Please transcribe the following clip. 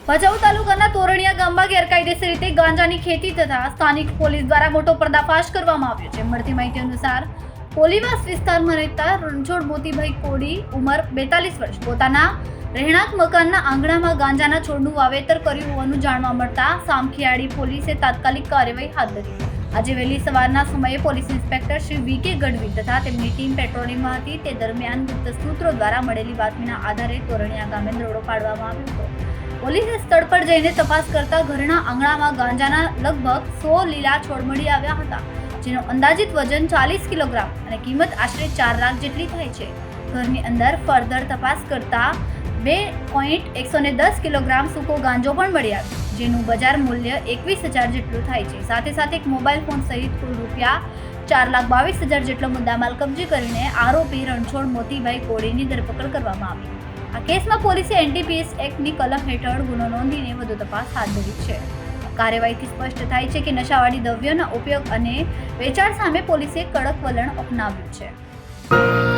ભચાઉ તાલુકાના તોરણિયા ગામમાં ગેરકાયદેસર રીતે ગાંજાની ખેતી તથા સ્થાનિક પોલીસ દ્વારા મોટો પર્દાફાશ કરવામાં આવ્યો છે. મળતી માહિતી અનુસાર કોલીવાસ વિસ્તારમાં રહેતા રણછોડ મોતીભાઈ કોડી ઉંમર 42 વર્ષ પોતાના રહેણાંક મકાનના આંગણામાં ગાંજાના છોડનું વાવેતર કર્યું હોવાનું જાણવા મળતા સામખિયાળી પોલીસે તાત્કાલિક કાર્યવાહી હાથ ધરી. આજે વહેલી સવારના સમયે પોલીસ ઇન્સ્પેક્ટર શ્રી વી.કે. ગઢવી તથા તેમની ટીમ પેટ્રોલિંગમાં હતી. તે દરમિયાન ગુપ્ત સૂત્રો દ્વારા મળેલી બાતમીના આધારે તોરણિયા ગામે દરોડો પાડવામાં આવ્યો હતો. પોલીસે સ્થળ પર જઈને તપાસ કરતા ઘરના આંગણામાં ગાંજાના લગભગ 100 લીલા છોડ મળી આવ્યા હતા, જેનો અંદાજિત વજન 40 કિલોગ્રામ અને કિંમત આશરે 4 લાખ જેટલી થાય છે. ઘરની અંદર ફર્ધર તપાસ કરતા 2.110 કિલોગ્રામ સૂકો ગાંજો પણ મળી આવ્યો, જેનું બજાર મૂલ્ય 21,000 જેટલું થાય છે. સાથે સાથે એક મોબાઈલ ફોન સહિત કુલ રૂપિયા 4,22,000 જેટલો મુદ્દામાલ કબજે કરીને આરોપી રણછોડ મોતીભાઈ કોડીની ધરપકડ કરવામાં આવી. આ કેસમાં પોલીસે એનડીપીએસ એક્ટની કલમ હેઠળ ગુનો નોંધીને વધુ તપાસ હાથ ધરી છે. કાર્યવાહીથી સ્પષ્ટ થાય છે કે નશાવાળી દ્રવ્યોના ઉપયોગ અને વેચાણ સામે પોલીસે કડક વલણ અપનાવ્યું છે.